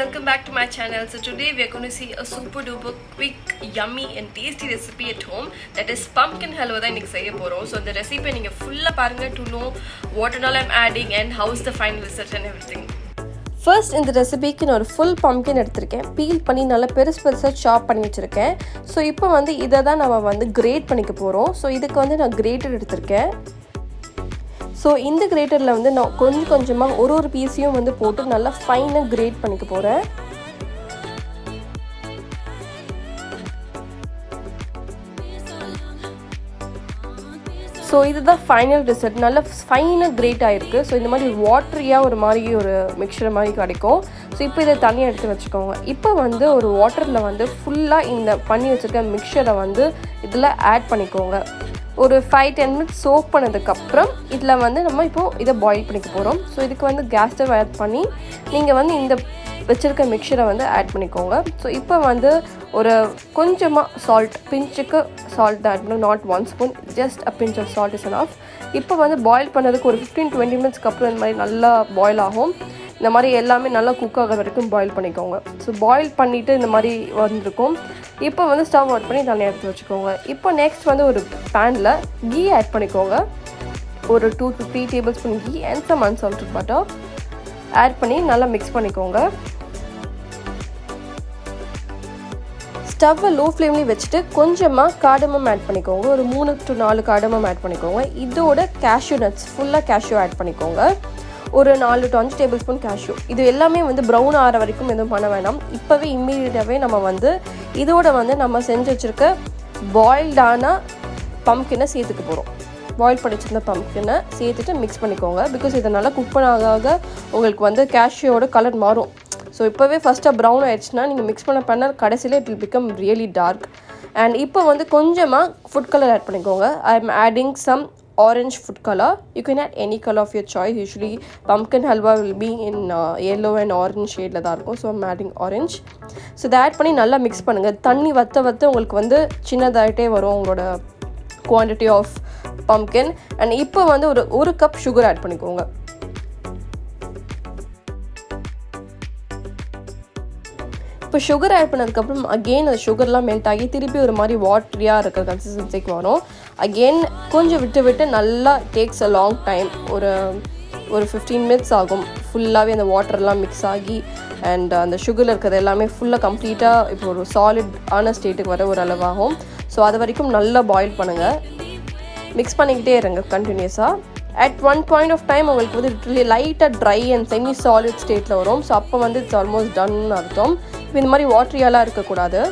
welcome back to my channel. So today we are going to see a super duper quick, yummy and tasty recipe at home, that is pumpkin halwa da innikku seiya porom. So the recipe neenga full parunga to know what and all I'm adding and how is the final result and everything. First இந்த ரெசிபிக்கு நான் ஒரு full pumpkin எடுத்திருக்கேன். Feel பண்ணி நல்லா பெருசாக சாப் பண்ணி வச்சுருக்கேன். ஸோ இப்போ வந்து இதை தான் நம்ம கிரேட் பண்ணிக்க போகிறோம். ஸோ இதுக்கு நான் கிரேட்டர் எடுத்திருக்கேன். ஸோ இந்த கிரேட்டரில் நான் கொஞ்சமாக ஒரு பீஸையும் போட்டு நல்லா ஃபைனாக கிரேட் பண்ணிக்க போகிறேன். ஸோ இதுதான் ஃபைனல் ரிசல்ட். நல்லா ஃபைனாக கிரேட் ஆகிருக்கு. ஸோ இந்த மாதிரி வாட்டரியாக ஒரு மிக்சர் மாதிரி கிடைக்கும். ஸோ இப்போ இதை தனியாக எடுத்து வச்சுக்கோங்க. இப்போ ஒரு வாட்டரில் ஃபுல்லாக இந்த பண்ணி வச்சுருக்க மிக்சரை இதில் ஆட் பண்ணிக்கோங்க. ஒரு 5-10 மினிட்ஸ் சோக் பண்ணதுக்கப்புறம் இதில் நம்ம இப்போது இதை பாயில் பண்ணிக்க போகிறோம். ஸோ இதுக்கு கேஸ் ஸ்டவ் ஆட் பண்ணி நீங்கள் இந்த வச்சுருக்க மிக்சரை ஆட் பண்ணிக்கோங்க. ஸோ இப்போ ஒரு கொஞ்சமாக சால்ட், பிஞ்சுக்கு சால்ட் ஆட் பண்ணணும். Not 1 spoon, just a pinch of salt is enough. இப்போ பாயில் பண்ணதுக்கு ஒரு 15-20 மினிட்ஸ்க்கு அப்புறம் இந்த மாதிரி நல்லா பாயில் ஆகும். இந்த மாதிரி எல்லாமே நல்லா குக் ஆகிற வரைக்கும் பாயில் பண்ணிக்கோங்க. ஸோ பாயில் பண்ணிவிட்டு இந்த மாதிரி வந்திருக்கும். இப்போ ஸ்டவ் ஆட் பண்ணி தனியாக எடுத்து வச்சுக்கோங்க. இப்போ நெக்ஸ்ட் ஒரு பேனில் கீ ஆட் பண்ணிக்கோங்க. ஒரு 2 to 3 tablespoon ghee and some unsalted butter add பண்ணி நல்லா மிக்ஸ் பண்ணிக்கோங்க. ஸ்டவ்வை லோ ஃப்ளேம்லேயும் வச்சுட்டு கொஞ்சமாக காடமம் ஆட் பண்ணிக்கோங்க. ஒரு 3 to 4 காடமம் ஆட் பண்ணிக்கோங்க. இதோட கேஷ்யூ நட்ஸ், ஃபுல்லாக கேஷ்யூ ஆட் பண்ணிக்கோங்க. ஒரு 4 to 5 டேபிள் ஸ்பூன் கேஷ்யூ. இது எல்லாமே ப்ரௌன் ஆகிற வரைக்கும் எதுவும் பண்ண வேண்டாம். இப்போவே இம்மீடியட்டாகவே நம்ம இதோட நம்ம செஞ்சு வச்சுருக்க பாயில்டான பம்ப்கினை சேர்த்துக்க போகிறோம். பாயில் பண்ணி வச்சுருந்த பம்ப்கினை சேர்த்துட்டு மிக்ஸ் பண்ணிக்கோங்க. பிகாஸ் இதை நல்லா குக் பண்ண உங்களுக்கு கேஷ்யூவோட கலர் மாறும். ஸோ இப்போவே ஃபஸ்ட்டாக ப்ரௌன் ஆகிடுச்சுன்னா நீங்கள் மிக்ஸ் பண்ண கடைசியில் it will become really dark. And இப்போ கொஞ்சமாக ஃபுட் கலர் ஆட் பண்ணிக்கோங்க. I am adding some orange food color. You can add any color of your choice. Usually pumpkin halwa will be in yellow and orange shade la da irukum. So I'm adding orange. So that add பண்ணி நல்லா mix பண்ணுங்க. தண்ணி வத்த உங்களுக்கு சின்னதாயிட்டே வரும் உங்களோட quantity of pumpkin. and இப்போ ஒரு கப் sugar add பண்ணிக்கோங்க. இப்போ சுகர் ஆட் பண்ணதுக்கப்புறம் அகெயின் அந்த சுகர்லாம் மெல்ட் ஆகி திருப்பி ஒரு மாதிரி வாட்டரியாக இருக்கிற கன்சிஸ்டன்சிக்கு வரும். அகெயின் கொஞ்சம் விட்டு நல்லா டேக்ஸ் அ லாங் டைம். ஒரு 15 மினிட்ஸ் ஆகும் ஃபுல்லாகவே அந்த வாட்டர்லாம் மிக்ஸ் ஆகி அண்ட் அந்த சுகரில் இருக்கிறது எல்லாமே ஃபுல்லாக கம்ப்ளீட்டாக இப்போ ஒரு சாலிட் ஆன ஸ்டேட்டுக்கு வர ஒரு அளவாகும். ஸோ அது வரைக்கும் நல்லா பாயில் பண்ணுங்கள். மிக்ஸ் பண்ணிக்கிட்டே இருங்க கண்டினியூஸாக. At one point of time உங்களுக்கு லிட்டரலி லைட்டாக ட்ரை அண்ட் செமி சாலிட் ஸ்டேட்டில் வரும். ஸோ அப்போ இட்ஸ் ஆல்மோஸ்ட் டன் அர்த்தம். இப்போ இந்த மாதிரி வாட்டரியாலாம் இருக்கக்கூடாது.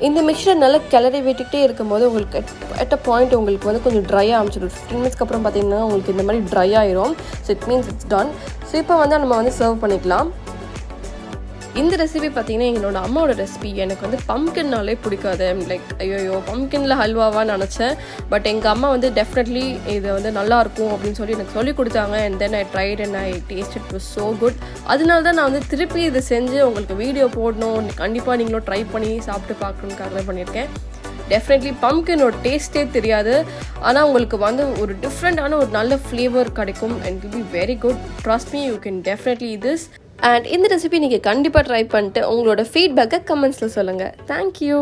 இந்த மிக்சரை நல்லா கிளறி விட்டுக்கிட்டே இருக்கும்போது உங்களுக்கு அட் அ பாயிண்ட் உங்களுக்கு கொஞ்சம் ட்ரை ஆரம்பிச்சிடும். 15 மினிட்ஸ்க்கு அப்புறம் பார்த்தீங்கன்னா உங்களுக்கு இந்த மாதிரி ட்ரை ஆயிரும். So it means it's done. So இப்போ நம்ம சர்வ் பண்ணிக்கலாம். இந்த ரெசிபி பார்த்தீங்கன்னா என்னோட அம்மாவோட ரெசிபி. எனக்கு பம்ப்கின்னாலே பிடிக்காது. லைக் ஐயோ பம்ப்கினில் ஹல்வாவான்னு நினச்சேன். பட் எங்கள் அம்மா டெஃபினெட்லி இது நல்லாயிருக்கும் அப்படின்னு சொல்லி எனக்கு சொல்லிக் கொடுத்தாங்க. And then I tried and I taste it was so good. அதனால தான் நான் திருப்பி இதை செஞ்சு உங்களுக்கு வீடியோ போடணும், கண்டிப்பாக நீங்களும் ட்ரை பண்ணி சாப்பிட்டு பார்க்கணுக்காக பண்ணியிருக்கேன். டெஃபினெட்லி பம்ப்கினோட டேஸ்ட்டே தெரியாது. ஆனால் உங்களுக்கு ஒரு டிஃப்ரெண்ட்டான ஒரு நல்ல ஃப்ளேவர் கிடைக்கும். And it will be very good. Trust me, you can definitely this. And இந்த ரெசிபி நீங்கள் கண்டிப்பாக ட்ரை பண்ணிட்டு உங்களோட ஃபீட்பேக்கை கமெண்ட்ஸில் சொல்லுங்கள். தேங்க்யூ.